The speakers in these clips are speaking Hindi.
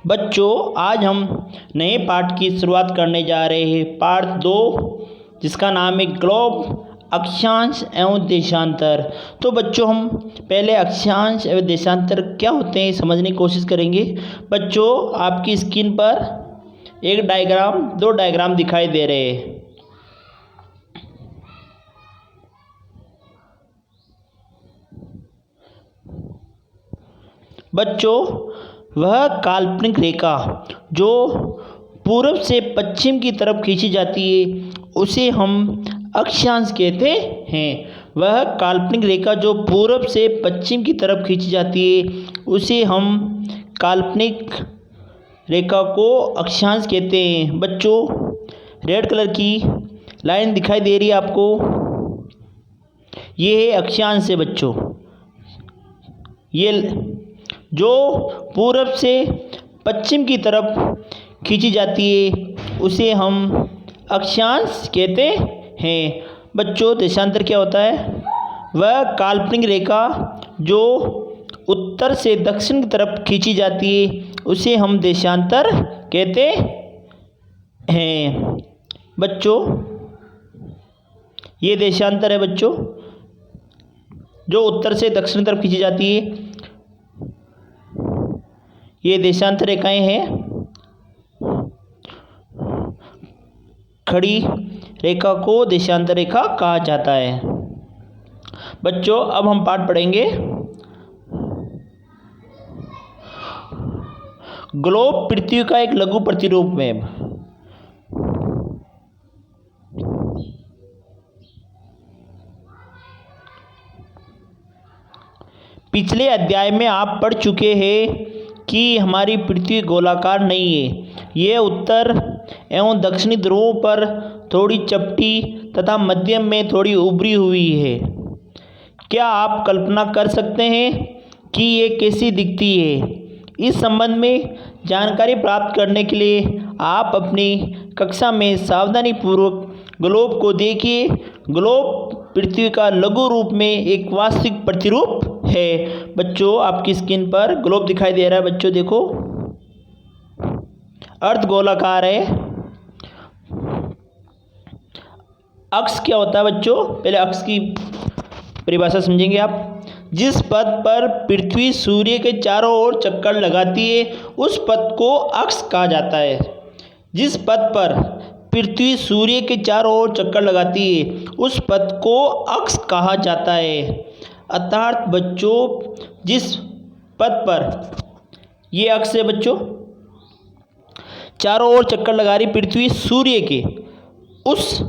बच्चों, आज हम नए पाठ की शुरुआत करने जा रहे हैं। पाठ 2 जिसका नाम है ग्लोब, अक्षांश एवं देशांतर। तो बच्चों, हम पहले अक्षांश एवं देशांतर क्या होते हैं समझने की कोशिश करेंगे। बच्चों, आपकी स्क्रीन पर एक डायग्राम, 2 डायग्राम दिखाई दे रहे हैं। बच्चों, वह काल्पनिक रेखा जो पूर्व से पश्चिम की तरफ खींची जाती है उसे हम अक्षांश कहते हैं। वह काल्पनिक रेखा जो पूर्व से पश्चिम की तरफ खींची जाती है उसे हम काल्पनिक रेखा को अक्षांश कहते हैं। बच्चों, रेड कलर की लाइन दिखाई दे रही है आपको, ये है अक्षांश है। बच्चों, ये जो पूरब से पश्चिम की तरफ खींची जाती है उसे हम अक्षांश कहते हैं। बच्चों, देशांतर क्या होता है? वह काल्पनिक रेखा जो उत्तर से दक्षिण की तरफ खींची जाती है उसे हम देशांतर कहते हैं। बच्चों, ये देशांतर है। बच्चों, जो उत्तर से दक्षिण तरफ खींची जाती है ये देशांतर रेखाएं हैं। खड़ी रेखा को देशांतर रेखा कहा जाता है। बच्चों, अब हम पाठ पढ़ेंगे। ग्लोब पृथ्वी का एक लघु प्रतिरूप है। पिछले अध्याय में आप पढ़ चुके हैं कि हमारी पृथ्वी गोलाकार नहीं है। ये उत्तर एवं दक्षिणी ध्रुवों पर थोड़ी चपटी तथा मध्य में थोड़ी उभरी हुई है। क्या आप कल्पना कर सकते हैं कि ये कैसी दिखती है? इस संबंध में जानकारी प्राप्त करने के लिए आप अपनी कक्षा में सावधानीपूर्वक ग्लोब को देखिए। ग्लोब पृथ्वी का लघु रूप में एक वास्तविक प्रतिरूप है। बच्चों, आपकी स्क्रीन पर ग्लोब दिखाई दे रहा है। बच्चों देखो, अर्ध गोलाकार है। अक्ष क्या होता है? बच्चों, पहले अक्ष की परिभाषा समझेंगे आप। जिस पथ पर पृथ्वी सूर्य के चारों ओर चक्कर लगाती है उस पथ को अक्ष कहा जाता है। जिस पथ पर पृथ्वी सूर्य के चारों ओर चक्कर लगाती है उस पथ को अक्ष कहा जाता है। अर्थात बच्चों, जिस पथ पर ये अक्ष है बच्चों, चारों ओर चक्कर लगा रही पृथ्वी सूर्य के, उस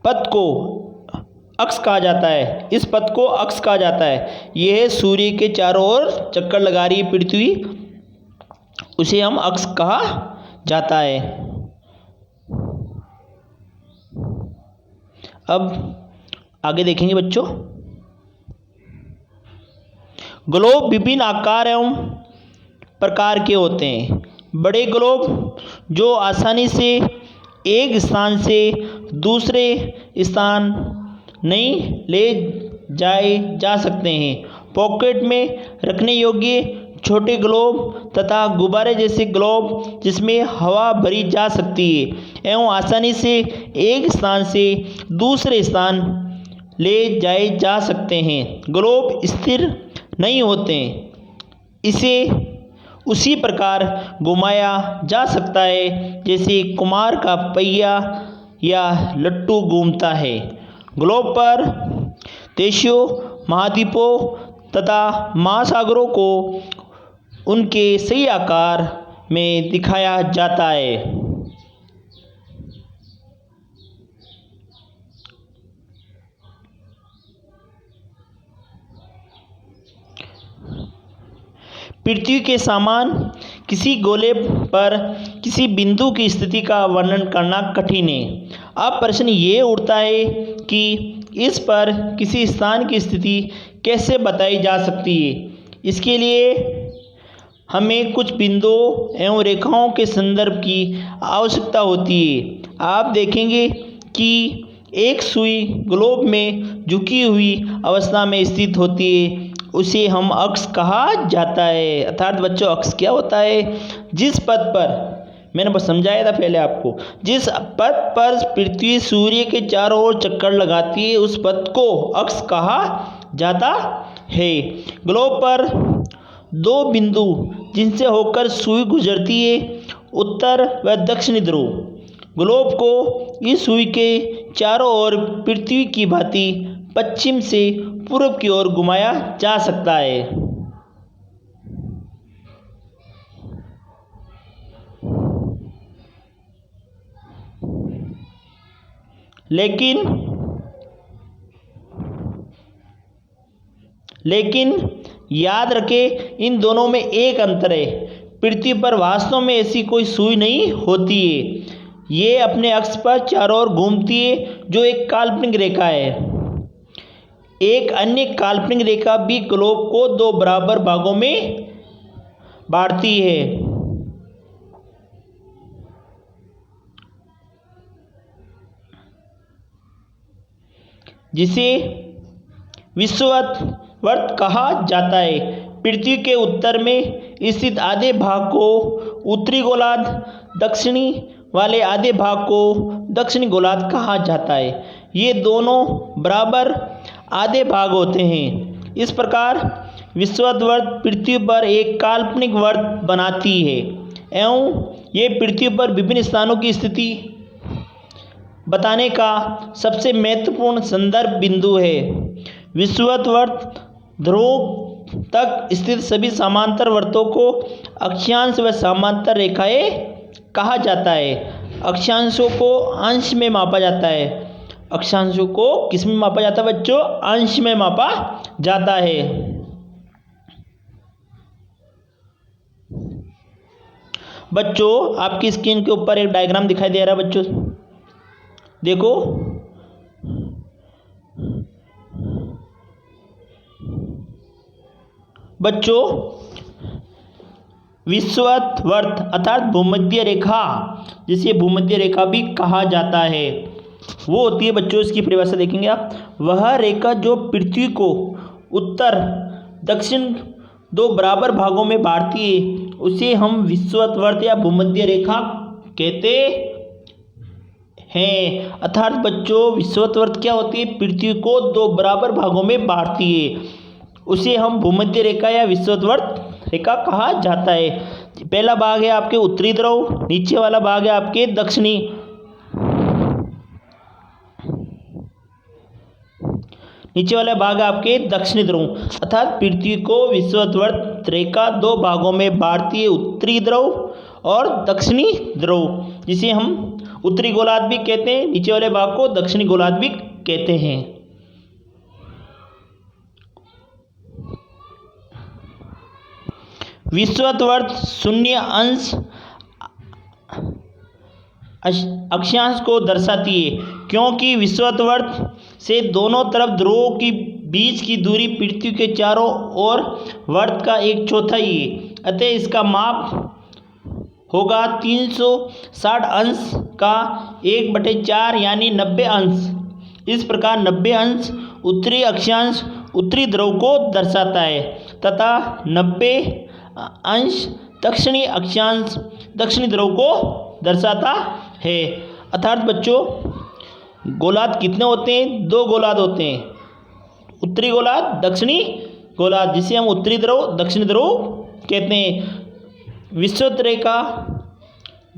पथ को अक्ष कहा जाता है। इस पथ को अक्ष कहा जाता है। यह सूर्य के चारों ओर चक्कर लगा रही पृथ्वी, उसे हम अक्ष कहा जाता है। अब आगे देखेंगे बच्चों। ग्लोब विभिन्न आकार एवं प्रकार के होते हैं। बड़े ग्लोब जो आसानी से एक स्थान से दूसरे स्थान नहीं ले जाए जा सकते हैं। पॉकेट में रखने योग्य छोटे ग्लोब तथा गुब्बारे जैसे ग्लोब जिसमें हवा भरी जा सकती है एवं आसानी से एक स्थान से दूसरे स्थान ले जाए जा सकते हैं। ग्लोब स्थिर नहीं होते, इसे उसी प्रकार घुमाया जा सकता है जैसे कुम्हार का पहिया या लट्टू घूमता है। ग्लोब पर देशों, महाद्वीपों तथा महासागरों को उनके सही आकार में दिखाया जाता है। पृथ्वी के समान किसी गोले पर किसी बिंदु की स्थिति का वर्णन करना कठिन है। अब प्रश्न ये उठता है कि इस पर किसी स्थान की स्थिति कैसे बताई जा सकती है। इसके लिए हमें कुछ बिंदुओं एवं रेखाओं के संदर्भ की आवश्यकता होती है। आप देखेंगे कि एक सुई ग्लोब में झुकी हुई अवस्था में स्थित होती है उसे हम अक्ष कहा जाता है। अर्थात बच्चों अक्ष क्या होता है? जिस पथ पर, मैंने बस समझाया था पहले आपको, जिस पथ पर पृथ्वी सूर्य के चारों ओर चक्कर लगाती है उस पथ को अक्ष कहा जाता है। ग्लोब पर दो बिंदु जिनसे होकर सुई गुजरती है, उत्तर व दक्षिणी ध्रुव। ग्लोब को इस सुई के चारों ओर पृथ्वी की भांति पश्चिम से पूर्व की ओर घुमाया जा सकता है। लेकिन याद रखें, इन दोनों में एक अंतर है। पृथ्वी पर वास्तव में ऐसी कोई सुई नहीं होती है। ये अपने अक्ष पर चारों ओर घूमती है, जो एक काल्पनिक रेखा है। एक अन्य काल्पनिक रेखा भी ग्लोब को दो बराबर भागों में बांटती है। जिसे विषुवत कहा जाता है। पृथ्वी के उत्तर में स्थित आधे भाग को उत्तरी गोलार्ध, दक्षिणी वाले आधे भाग को दक्षिणी गोलार्ध कहा जाता है। ये दोनों बराबर आधे भाग होते हैं। इस प्रकार विषुवत वर्त पृथ्वी पर एक काल्पनिक वर्त बनाती है एवं ये पृथ्वी पर विभिन्न स्थानों की स्थिति बताने का सबसे महत्वपूर्ण संदर्भ बिंदु है। विषुवत वर्त ध्रुव तक स्थित सभी समांतर वर्तों को अक्षांश व समांतर रेखाएं कहा जाता है। अक्षांशों को अंश में मापा जाता है। अक्षांशों को किस में मापा जाता है बच्चों? अंश में मापा जाता है। बच्चों आपकी स्क्रीन के ऊपर एक डायग्राम दिखाई दे रहा है बच्चों, देखो। बच्चों विषुवत वर्त अर्थात भूमध्य रेखा, जिसे भूमध्य रेखा भी कहा जाता है, वो होती है बच्चों, इसकी परिभाषा देखेंगे आप, वह रेखा जो पृथ्वी को उत्तर दक्षिण दो बराबर भागों में बांटती है उसे हम विषुवत वर्त या भूमध्य रेखा कहते हैं। अर्थात बच्चों विषुवत वर्त क्या होती है? पृथ्वी को दो बराबर भागों में बांटती है, उसे हम भूमध्य रेखा या विषुवत वर्त रेखा कहा जाता है। पहला भाग है आपके उत्तरी ध्रुव, नीचे वाला भाग है आपके दक्षिणी, नीचे वाला भाग है आपके दक्षिणी ध्रुव। अर्थात पृथ्वी को विषुवत वर्त रेखा दो भागों में बांटती है, उत्तरी ध्रुव और दक्षिणी ध्रुव, जिसे हम उत्तरी गोलार्ध भी कहते हैं, नीचे वाले भाग को दक्षिणी गोलार्ध भी कहते हैं। विषुवत वर्त शून्य अंश अक्षांश को दर्शाती है, क्योंकि विषुवत वर्त से दोनों तरफ ध्रुवों की बीच की दूरी पृथ्वी के चारों ओर वर्त का एक चौथाई है। अतः इसका माप होगा 360 अंश का 1/4 यानी 90 अंश। इस प्रकार 90 अंश उत्तरी अक्षांश उत्तरी ध्रुव को दर्शाता है तथा 90 अंश दक्षिणी अक्षांश दक्षिणी ध्रुव को दर्शाता है। अर्थात बच्चों गोलार्ध कितने होते हैं? दो गोलार्ध होते हैं, उत्तरी गोलार्ध दक्षिणी गोलार्ध, जिसे हम उत्तरी ध्रुव दक्षिणी ध्रुव कहते हैं। विषुवत रेखा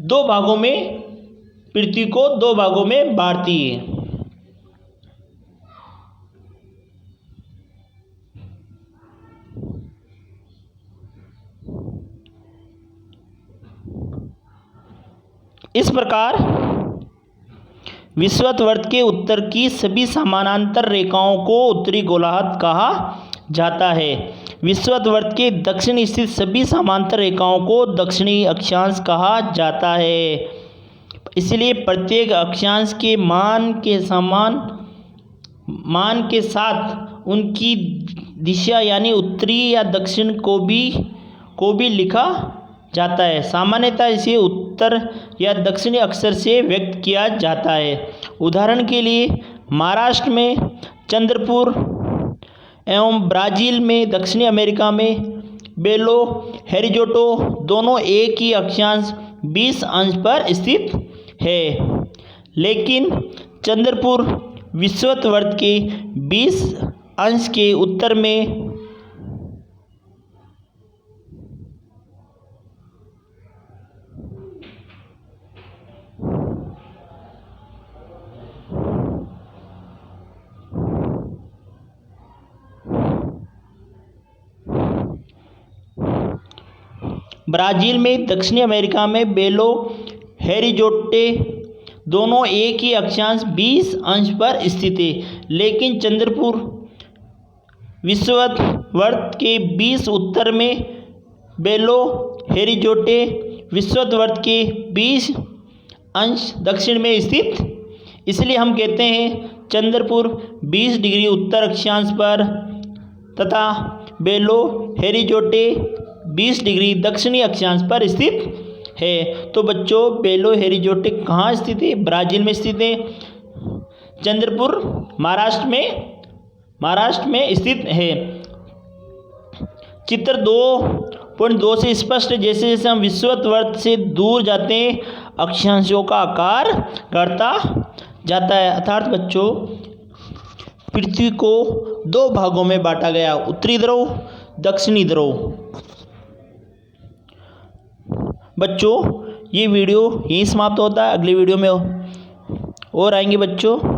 दो भागों में पृथ्वी को दो भागों में बांटती है। इस प्रकार विषुवत वर्त के उत्तर की सभी समानांतर रेखाओं को उत्तरी गोलार्ध कहा जाता है। विषुवत वर्त के दक्षिण स्थित सभी समांतर रेखाओं को दक्षिणी अक्षांश कहा जाता है। इसलिए प्रत्येक अक्षांश के मान के साथ उनकी दिशा यानी उत्तरी या दक्षिण को भी लिखा जाता है। सामान्यतः इसे उत्तर या दक्षिणी अक्षर से व्यक्त किया जाता है। उदाहरण के लिए महाराष्ट्र में चंद्रपुर एवं ब्राज़ील में दक्षिणी अमेरिका में बेलो होरिज़ोंटो दोनों एक ही अक्षांश 20 अंश पर स्थित है, लेकिन चंद्रपुर विषुवत के 20 अंश के उत्तर में ब्राज़ील में दक्षिणी अमेरिका में बेलो होरिज़ोंटे दोनों एक ही अक्षांश 20 अंश पर स्थित है, लेकिन चंद्रपुर विषुवत के 20 उत्तर में बेलो होरिज़ोंटे विषुवत के 20 अंश दक्षिण में स्थित। इसलिए हम कहते हैं चंद्रपुर 20 डिग्री उत्तर अक्षांश पर तथा बेलो होरिज़ोंटे 20 डिग्री दक्षिणी अक्षांश पर स्थित है। तो बच्चों बेलो होरिज़ोंटे कहाँ स्थित है? ब्राज़ील में स्थित है। चंद्रपुर महाराष्ट्र में स्थित है। चित्र 2.2 से स्पष्ट है, जैसे जैसे हम विषुवत से दूर जाते हैं अक्षांशों का आकार बढ़ता जाता है। अर्थात बच्चों पृथ्वी को 2 भागों में बांटा गया, उत्तरी ध्रुव, दक्षिणी ध्रुव। बच्चों ये वीडियो यहीं समाप्त होता है। अगली वीडियो में और आएंगे बच्चों।